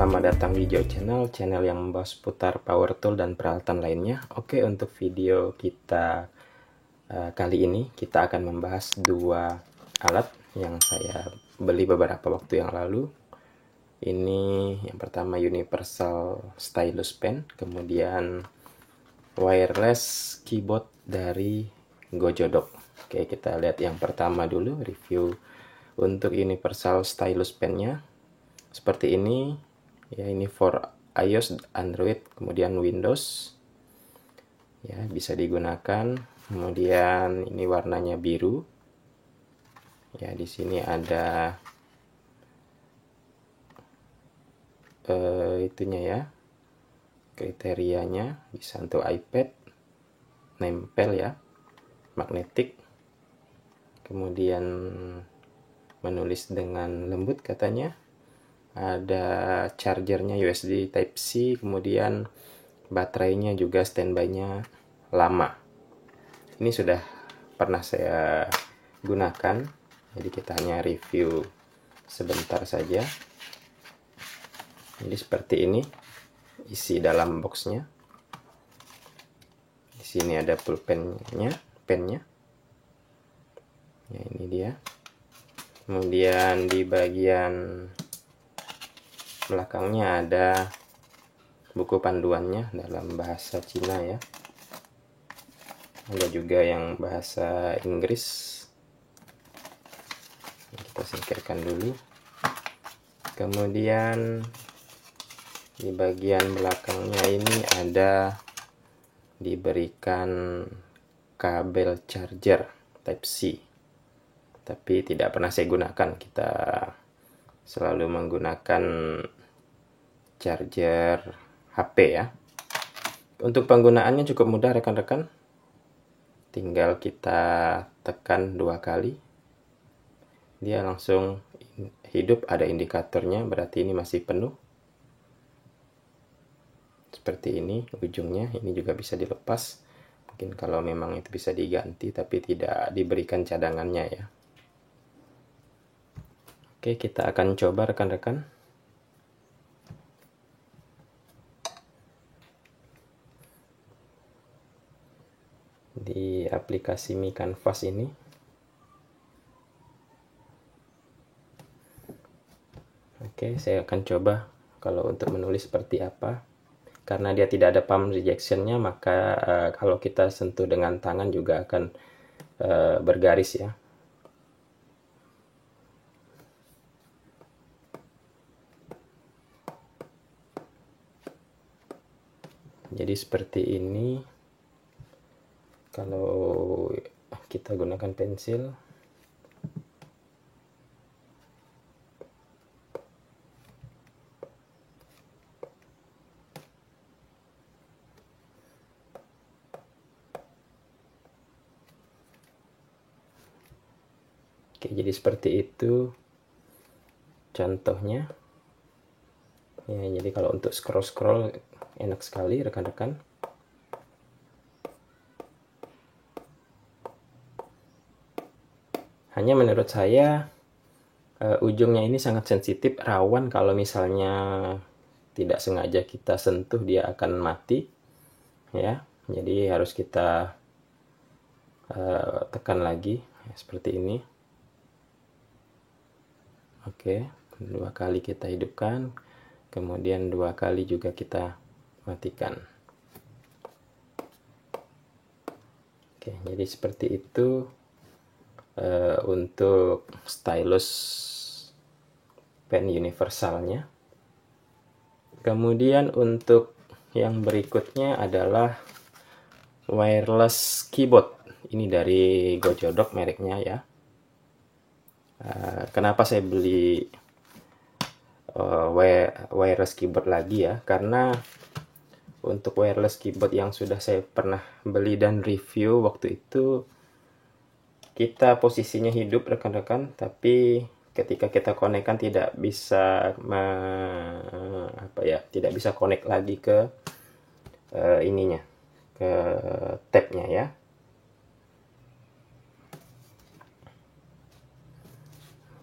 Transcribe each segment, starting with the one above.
selamat datang di Joe channel yang membahas seputar power tool dan peralatan lainnya. Oke, untuk video kita kali ini kita akan membahas dua alat yang saya beli beberapa waktu yang lalu. Ini yang pertama universal stylus pen, kemudian wireless keyboard dari Gojodok. Oke, kita lihat yang pertama dulu, review untuk universal stylus pennya. Seperti ini ya, ini for iOS, Android, kemudian Windows ya, bisa digunakan. Kemudian ini warnanya biru ya, di sini ada itunya ya, kriterianya, bisa untuk iPad, nempel ya, magnetik, kemudian menulis dengan lembut katanya. Ada chargernya USB Type C, kemudian baterainya juga standby-nya lama. Ini sudah pernah saya gunakan, jadi kita hanya review sebentar saja. Jadi seperti ini isi dalam boxnya. Di sini ada pulpennya, pennya. Ya, ini dia. Kemudian di bagian belakangnya ada buku panduannya dalam bahasa Cina ya. Ada juga yang bahasa Inggris. Kita singkirkan dulu. Kemudian di bagian belakangnya ini ada diberikan kabel charger Type C, tapi tidak pernah saya gunakan. Kita selalu menggunakan charger HP ya. Untuk penggunaannya cukup mudah rekan-rekan, tinggal kita tekan 2 kali, dia langsung hidup, ada indikatornya, berarti ini masih penuh. Seperti ini ujungnya, ini juga bisa dilepas, mungkin kalau memang itu bisa diganti, tapi tidak diberikan cadangannya ya. Oke, kita akan coba rekan-rekan. Di aplikasi Mi Canvas ini. Oke, saya akan coba kalau untuk menulis seperti apa. Karena dia tidak ada palm rejection-nya, maka kalau kita sentuh dengan tangan juga akan bergaris ya. Jadi seperti ini kalau kita gunakan pensil. Oke, jadi seperti itu contohnya ya. Jadi kalau untuk scroll enak sekali rekan-rekan. Hanya menurut saya ujungnya ini sangat sensitif, rawan kalau misalnya tidak sengaja kita sentuh dia akan mati ya. Jadi harus kita tekan lagi ya, seperti ini. Oke, 2 kali kita hidupkan, kemudian 2 kali juga kita matikan. Oke, jadi seperti itu untuk stylus pen universalnya. Kemudian untuk yang berikutnya adalah wireless keyboard. Ini dari Gojodok mereknya ya. Kenapa saya beli wireless keyboard lagi ya? Karena untuk wireless keyboard yang sudah saya pernah beli dan review waktu itu, kita posisinya hidup rekan-rekan, tapi ketika kita konekkan tidak bisa tidak bisa connect lagi ke ininya, ke tabnya ya.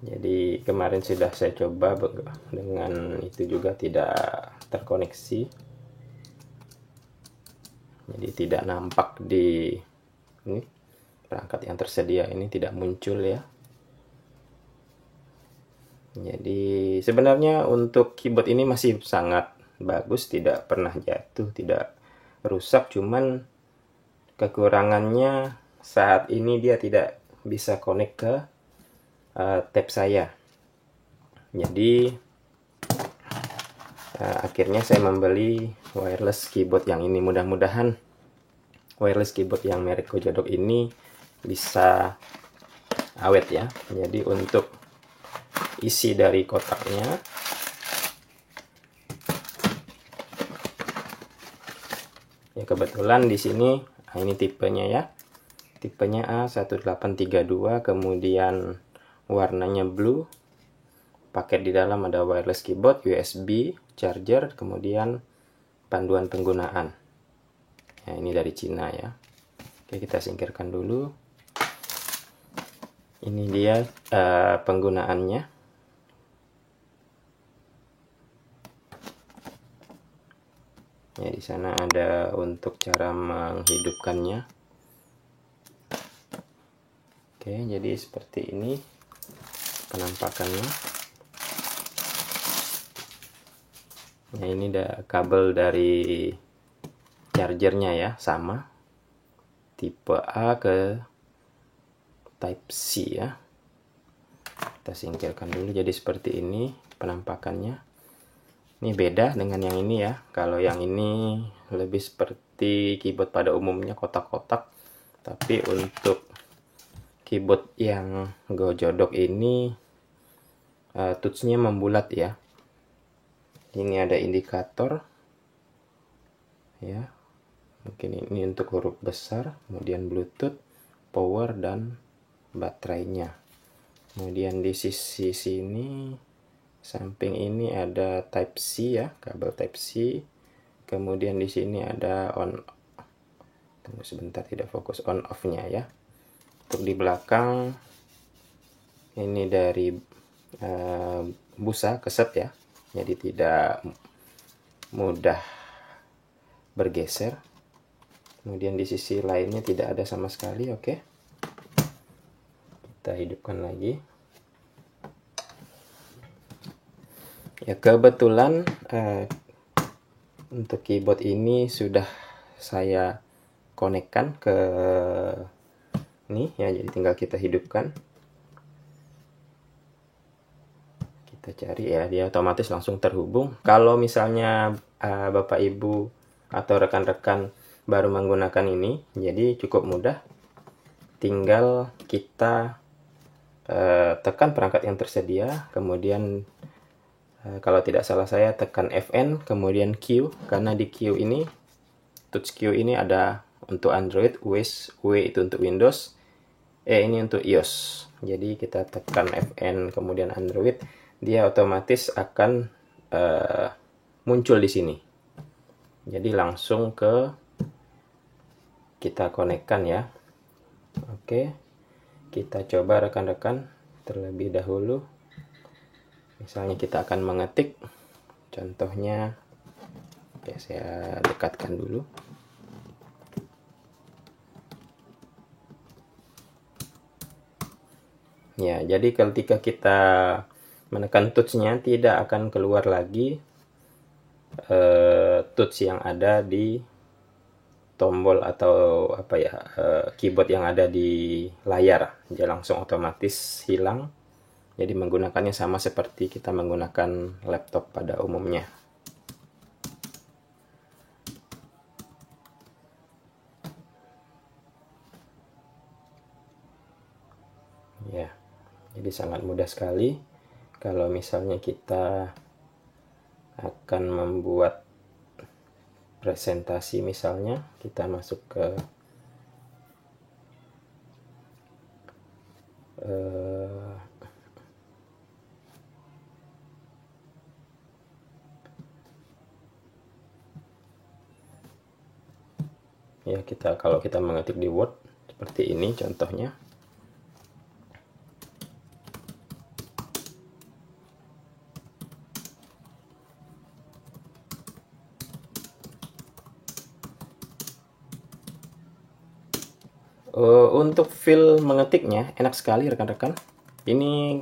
Jadi kemarin sudah saya coba dengan itu juga tidak terkoneksi. Jadi tidak nampak di ini perangkat yang tersedia ini, tidak muncul ya. Jadi sebenarnya untuk keyboard ini masih sangat bagus, tidak pernah jatuh, tidak rusak, cuman kekurangannya saat ini dia tidak bisa connect ke tab saya. Jadi akhirnya saya membeli wireless keyboard yang ini. Mudah-mudahan wireless keyboard yang merek Gojodok ini bisa awet ya. Jadi untuk isi dari kotaknya, ya kebetulan di sini ini tipenya ya, tipenya A1832, kemudian warnanya blue, paket di dalam ada wireless keyboard, USB, charger, kemudian panduan penggunaan. Ya, ini dari Cina ya. Oke, kita singkirkan dulu. Ini dia penggunaannya. Ya, di sana ada untuk cara menghidupkannya. Oke, jadi seperti ini penampakannya. Nah, ini ada kabel dari chargernya ya, sama tipe A ke Type C ya. Kita singkirkan dulu. Jadi seperti ini penampakannya. Ini beda dengan yang ini ya. Kalau yang ini lebih seperti keyboard pada umumnya, kotak-kotak. Tapi untuk keyboard yang Gojodok ini touchnya membulat ya. Ini ada indikator ya. Mungkin ini untuk huruf besar, kemudian Bluetooth, power, dan baterainya. Kemudian di sisi sini samping ini ada Type C ya, kabel Type C. Kemudian di sini ada on, tunggu sebentar tidak fokus, on off-nya ya. Untuk di belakang ini dari busa keset ya, jadi tidak mudah bergeser. Kemudian di sisi lainnya tidak ada sama sekali. Oke, kita hidupkan lagi. Ya kebetulan untuk keyboard ini sudah saya konekkan ke ini ya, jadi tinggal kita hidupkan. Kita cari ya, dia otomatis langsung terhubung. Kalau misalnya Bapak Ibu atau rekan-rekan baru menggunakan ini, jadi cukup mudah. Tinggal kita tekan perangkat yang tersedia, kemudian kalau tidak salah saya tekan Fn, kemudian Q, karena di Q ini, touch Q ini ada untuk Android, W itu untuk Windows, E ini untuk iOS. Jadi kita tekan Fn kemudian Android, dia otomatis akan muncul di sini. Jadi langsung ke kita konekkan ya. Oke, kita coba rekan-rekan terlebih dahulu. Misalnya kita akan mengetik, contohnya, oke, saya dekatkan dulu. Ya, jadi ketika kita menekan touch-nya tidak akan keluar lagi touch yang ada di tombol atau apa ya, keyboard yang ada di layar. Dia langsung otomatis hilang. Jadi menggunakannya sama seperti kita menggunakan laptop pada umumnya. Ya, jadi sangat mudah sekali. Kalau misalnya kita akan membuat presentasi, misalnya kita masuk ke ya, kalau kita mengetik di Word seperti ini contohnya. Untuk feel mengetiknya enak sekali rekan-rekan. Ini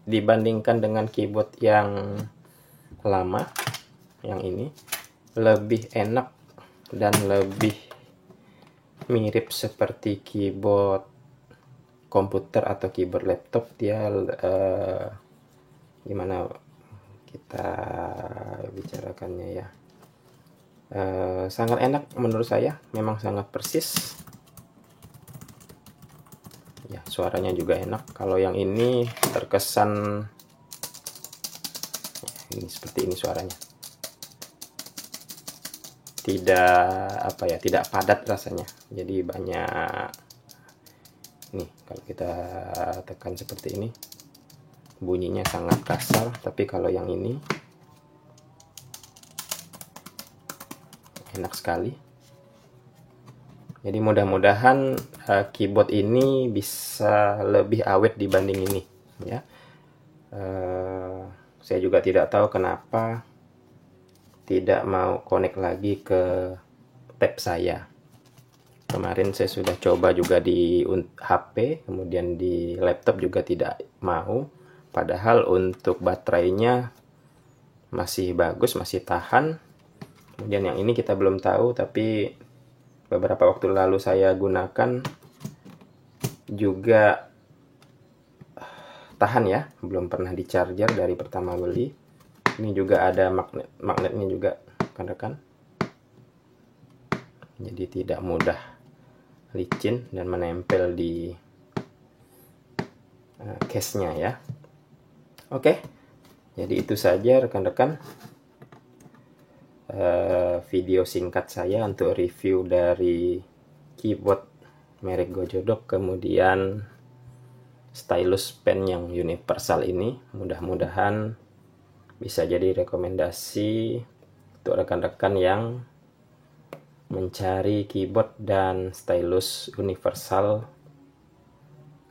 dibandingkan dengan keyboard yang lama, yang ini lebih enak dan lebih mirip seperti keyboard komputer atau keyboard laptop. Dia gimana kita bicarakannya ya, sangat enak menurut saya, memang sangat persis ya, suaranya juga enak. Kalau yang ini terkesan ini seperti ini, suaranya tidak padat rasanya, jadi banyak nih. Kalau kita tekan seperti ini bunyinya sangat kasar, tapi kalau yang ini enak sekali. Jadi mudah-mudahan keyboard ini bisa lebih awet dibanding ini ya. Saya juga tidak tahu kenapa tidak mau connect lagi ke tab saya. Kemarin saya sudah coba juga di HP, kemudian di laptop juga tidak mau. Padahal untuk baterainya masih bagus, masih tahan. Kemudian yang ini kita belum tahu, tapi beberapa waktu lalu saya gunakan juga tahan ya, belum pernah di charger dari pertama beli. Ini juga ada magnetnya juga rekan-rekan, jadi tidak mudah licin dan menempel di case-nya ya. Oke, jadi itu saja rekan-rekan video singkat saya untuk review dari keyboard merek Gojodok, kemudian stylus pen yang universal ini. Mudah-mudahan bisa jadi rekomendasi untuk rekan-rekan yang mencari keyboard dan stylus universal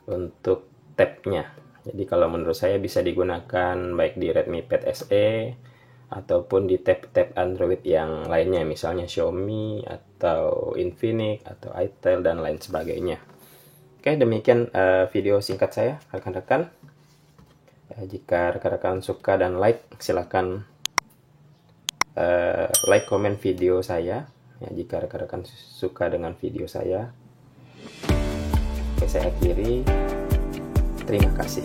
untuk tabnya. Jadi kalau menurut saya bisa digunakan baik di Redmi Pad SE ataupun di tab-tab Android yang lainnya, misalnya Xiaomi atau Infinix atau itel dan lain sebagainya. Oke, demikian video singkat saya rekan-rekan. Jika rekan-rekan suka dan like, silahkan like, komen video saya ya, jika rekan-rekan suka dengan video saya. Oke, saya akhiri. Terima kasih.